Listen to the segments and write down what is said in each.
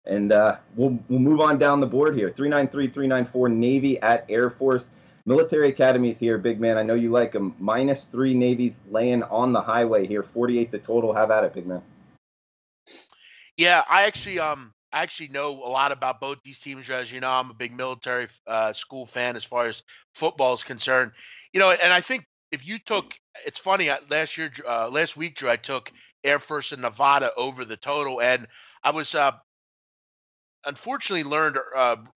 And we'll move on down the board here. 393-394 Navy at Air Force. Military academies here, big man. I know you like them. -3 Navy's laying on the highway here. 48 the total. Have at it, big man. Yeah, I actually know a lot about both these teams. As you know, I'm a big military school fan as far as football is concerned. And I think if you took, it's funny. Last week, Drew, I took Air Force and Nevada over the total, and I was unfortunately learned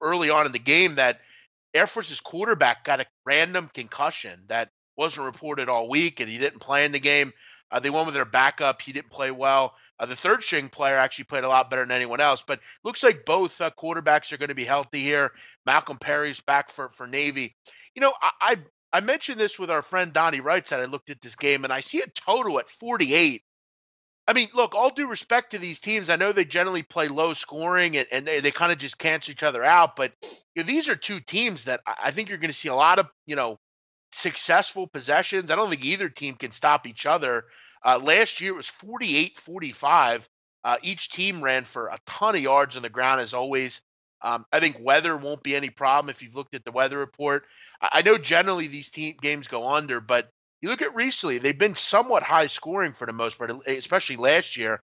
early on in the game that Air Force's quarterback got a random concussion that wasn't reported all week, and he didn't play in the game. They went with their backup. He didn't play well. The third string player actually played a lot better than anyone else. But looks like both quarterbacks are going to be healthy here. Malcolm Perry's back for Navy. I mentioned this with our friend Donnie Wright. Said I looked at this game and I see a total at 48. I mean, look, all due respect to these teams, I know they generally play low scoring and they kind of just cancel each other out. But these are two teams that I think you're going to see a lot of, successful possessions. I don't think either team can stop each other. Last year it was 48-45. Each team ran for a ton of yards on the ground as always. I think weather won't be any problem if you've looked at the weather report. I know generally these team games go under, but you look at recently, they've been somewhat high scoring for the most part, especially last year.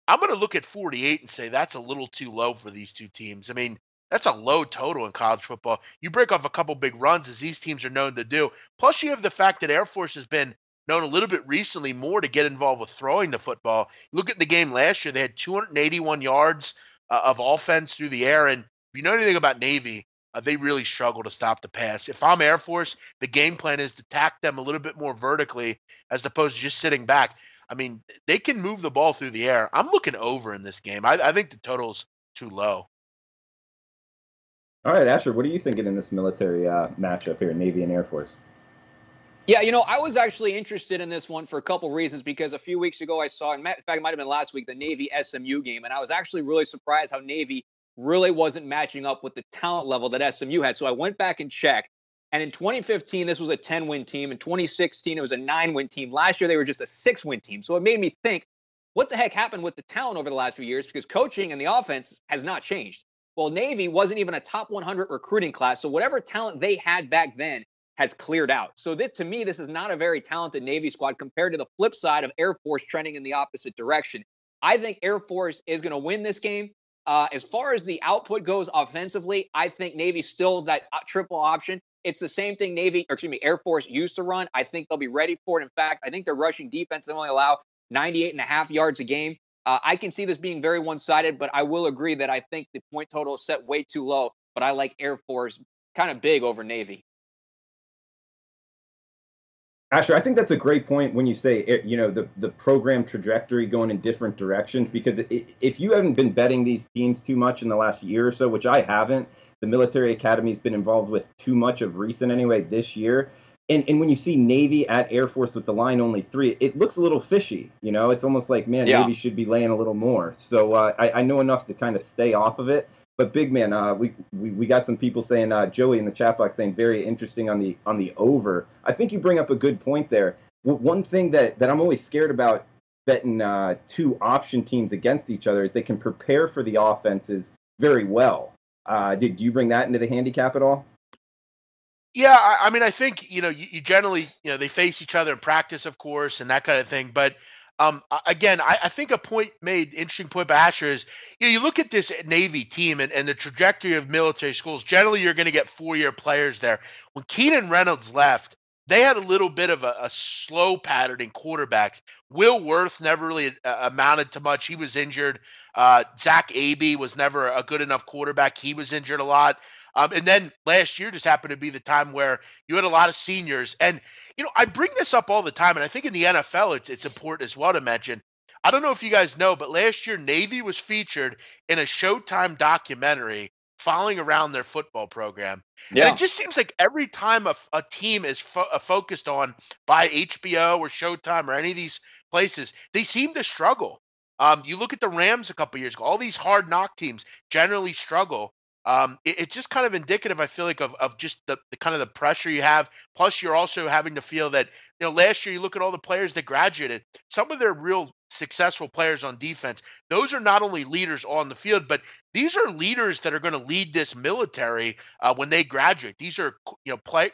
I'm going to look at 48 and say that's a little too low for these two teams. I mean, that's a low total in college football. You break off a couple big runs, as these teams are known to do. Plus, you have the fact that Air Force has been known a little bit recently more to get involved with throwing the football. Look at the game last year; they had 281 yards of offense through the air. And if you know anything about Navy, they really struggle to stop the pass. If I'm Air Force, the game plan is to tack them a little bit more vertically as opposed to just sitting back. I mean, they can move the ball through the air. I'm looking over in this game. I think the total's too low. All right, Asher, what are you thinking in this military matchup here, Navy and Air Force? Yeah, I was actually interested in this one for a couple reasons because a few weeks ago I saw, in fact, it might have been last week, the Navy SMU game, and I was actually really surprised how Navy really wasn't matching up with the talent level that SMU had. So I went back and checked, and in 2015, this was a 10-win team. In 2016, it was a 9-win team. Last year, they were just a 6-win team. So it made me think, what the heck happened with the talent over the last few years? Because coaching and the offense has not changed. Well, Navy wasn't even a top 100 recruiting class, so whatever talent they had back then has cleared out. So to me, this is not a very talented Navy squad compared to the flip side of Air Force trending in the opposite direction. I think Air Force is going to win this game. As far as the output goes offensively, I think Navy still that triple option. It's the same thing Air Force used to run. I think they'll be ready for it. In fact, I think their rushing defense, they only allow 98.5 yards a game. I can see this being very one-sided, but I will agree that I think the point total is set way too low, but I like Air Force kind of big over Navy. Asher, I think that's a great point when you say, the program trajectory going in different directions, because if you haven't been betting these teams too much in the last year or so, which I haven't, the military academy's been involved with too much of recent anyway this year. And when you see Navy at Air Force with the line only 3, it looks a little fishy. It's almost like, man, Yeah. Navy should be laying a little more. So I know enough to kind of stay off of it. But big man, we got some people saying, Joey in the chat box saying very interesting on the over. I think you bring up a good point there. One thing that I'm always scared about betting two option teams against each other is they can prepare for the offenses very well. Did you bring that into the handicap at all? Yeah, I mean, I think you generally they face each other in practice, of course, and that kind of thing. But again, I think a interesting point by Asher is you look at this Navy team and the trajectory of military schools. Generally, you're going to get 4-year players there. When Keenan Reynolds left, they had a little bit of a slow pattern in quarterbacks. Will Worth never really amounted to much. He was injured. Zach Abey was never a good enough quarterback. He was injured a lot. And then last year just happened to be the time where you had a lot of seniors. And, I bring this up all the time, and I think in the NFL it's important as well to mention. I don't know if you guys know, but last year Navy was featured in a Showtime documentary following around their football program. Yeah. And it just seems like every time a team is focused on by HBO or Showtime or any of these places, they seem to struggle. You look at the Rams a couple years ago, all these hard knock teams generally struggle. It's just kind of indicative, I feel like, of just the kind of the pressure you have. Plus, you're also having to feel that, last year you look at all the players that graduated, some of their real successful players on defense, those are not only leaders on the field, but these are leaders that are going to lead this military when they graduate. These are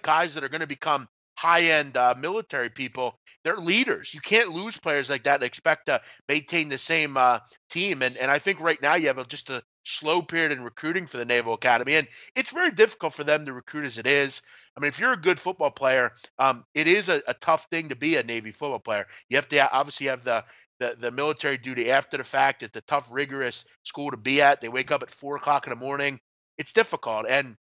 guys that are going to become high-end military people. They're leaders. You can't lose players like that and expect to maintain the same team. And I think right now you have just a slow period in recruiting for the Naval Academy, and it's very difficult for them to recruit as it is. I mean, if you're a good football player, it is a tough thing to be a Navy football player. You have to obviously have the military duty after the fact. It's a tough, rigorous school to be at. They wake up at 4 o'clock in the morning. It's difficult. And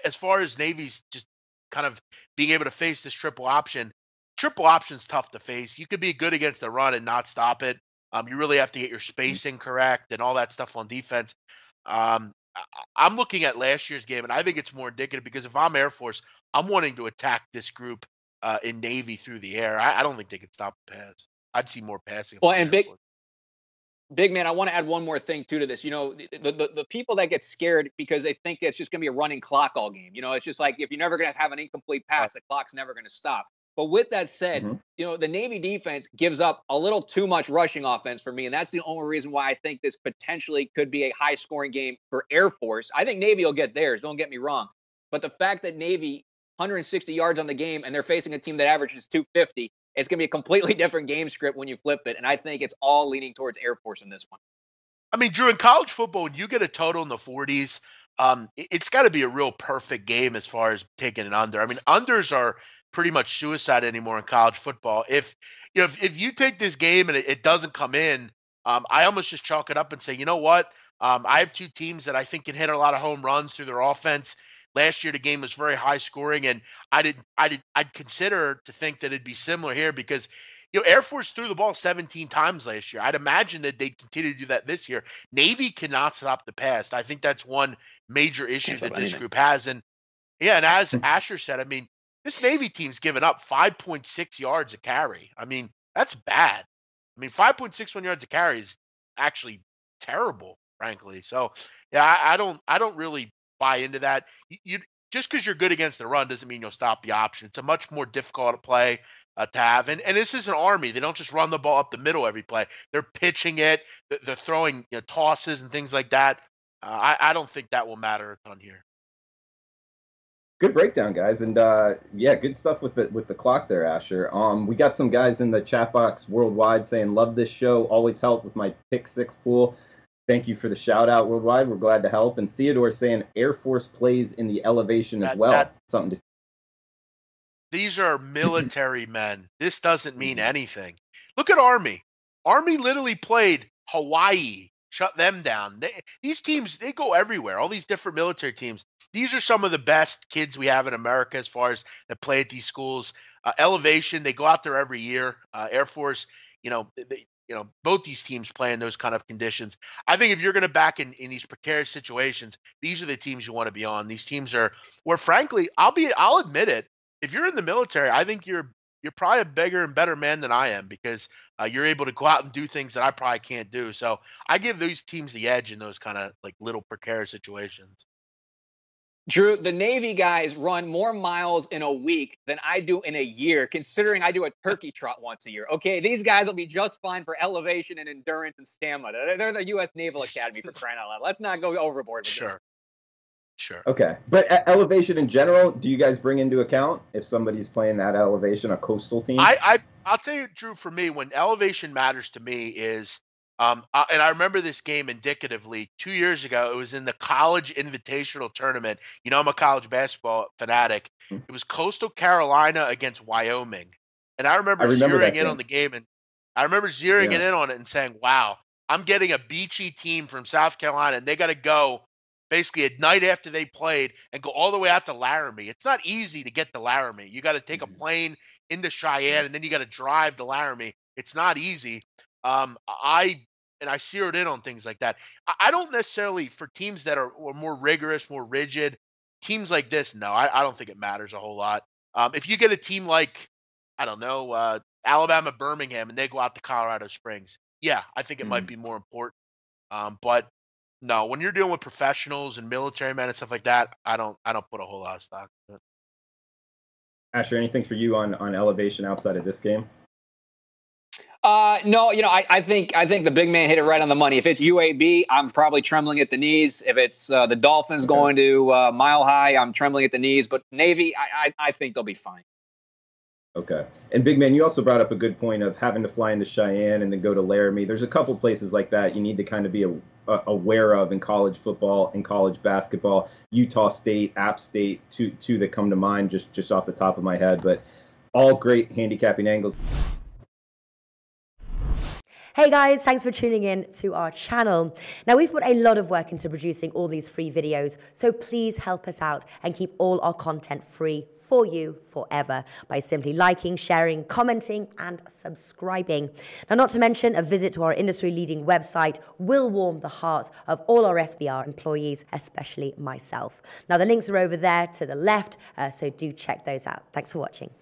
as far as Navy's just kind of being able to face this triple option's tough to face. You could be good against the run and not stop it. You really have to get your spacing correct and all that stuff on defense. I'm looking at last year's game, and I think it's more indicative because if I'm Air Force, I'm wanting to attack this group in Navy through the air. I don't think they could stop the pass. I'd see more passing. Well, and big man, I want to add one more thing too to this. The people that get scared because they think it's just going to be a running clock all game. It's just like if you're never going to have an incomplete pass, the clock's never going to stop. But with that said, the Navy defense gives up a little too much rushing offense for me, and that's the only reason why I think this potentially could be a high-scoring game for Air Force. I think Navy will get theirs, don't get me wrong. But the fact that Navy 160 yards on the game and they're facing a team that averages 250, it's going to be a completely different game script when you flip it, and I think it's all leaning towards Air Force in this one. I mean, Drew, in college football, when you get a total in the 40s, it's got to be a real perfect game as far as taking an under. I mean, unders are pretty much suicide anymore in college football. If you take this game and it doesn't come in, I almost just chalk it up and say, you know what? I have two teams that I think can hit a lot of home runs through their offense. Last year, the game was very high scoring, and I'd consider to think that it'd be similar here because Air Force threw the ball 17 times last year. I'd imagine that they'd continue to do that this year. Navy cannot stop the pass. I think that's one major issue that this group has. And as Asher said, I mean, this Navy team's given up 5.6 yards a carry. I mean, that's bad. I mean, 5.61 yards a carry is actually terrible, frankly. So, I don't really buy into that. You just because you're good against the run doesn't mean you'll stop the option. It's a much more difficult play to have. And this is an Army. They don't just run the ball up the middle every play. They're pitching it. They're throwing tosses and things like that. I don't think that will matter a ton here. Good breakdown, guys, and good stuff with the clock there, Asher. We got some guys in the chat box worldwide saying, "Love this show. Always help with my pick six pool." Thank you for the shout out worldwide. We're glad to help. And Theodore saying Air Force plays in the elevation as well. Something to. These are military men. This doesn't mean anything. Look at Army. Army literally played Hawaii. Shut them down. These teams, they go everywhere. All these different military teams. These are some of the best kids we have in America as far as that play at these schools. Elevation, they go out there every year. Air Force, both these teams play in those kind of conditions. I think if you're going to back in these precarious situations, these are the teams you want to be on. These teams are where, frankly, I'll admit it. If you're in the military, I think you're probably a bigger and better man than I am because you're able to go out and do things that I probably can't do. So I give these teams the edge in those kind of like little precarious situations. Drew, the Navy guys run more miles in a week than I do in a year, considering I do a turkey trot once a year. Okay, these guys will be just fine for elevation and endurance and stamina. They're the U.S. Naval Academy for crying out loud. Let's not go overboard with this. Sure. Okay, but elevation in general, do you guys bring into account if somebody's playing that elevation, a coastal team? I'll tell you, Drew, for me, when elevation matters to me is and I remember this game indicatively 2 years ago. It was in the college invitational tournament. I'm a college basketball fanatic. It was Coastal Carolina against Wyoming. And I remember zeroing in on the game. And I remember zeroing in on it and saying, wow, I'm getting a beachy team from South Carolina, and they got to go basically at night after they played and go all the way out to Laramie. It's not easy to get to Laramie. You got to take a plane into Cheyenne, and then you got to drive to Laramie. It's not easy. I zeroed in on things like that. I don't necessarily, for teams that are more rigorous, more rigid, teams like this, no, I don't think it matters a whole lot. If you get a team like, I don't know, Alabama, Birmingham, and they go out to Colorado Springs, I think it might be more important. But no, when you're dealing with professionals and military men and stuff like that, I don't put a whole lot of stock in it. Asher, anything for you on elevation outside of this game? No, I think the big man hit it right on the money. If it's UAB, I'm probably trembling at the knees. If it's the Dolphins going to Mile High, I'm trembling at the knees. But Navy, I think they'll be fine. Okay. And big man, you also brought up a good point of having to fly into Cheyenne and then go to Laramie. There's a couple places like that you need to kind of be aware of in college football and college basketball. Utah State, App State, two that come to mind just off the top of my head, but all great handicapping angles. Hey guys, thanks for tuning in to our channel. Now, we've put a lot of work into producing all these free videos, so please help us out and keep all our content free for you forever by simply liking, sharing, commenting, and subscribing. Now, not to mention, a visit to our industry-leading website will warm the hearts of all our SBR employees, especially myself. Now, the links are over there to the left, so do check those out. Thanks for watching.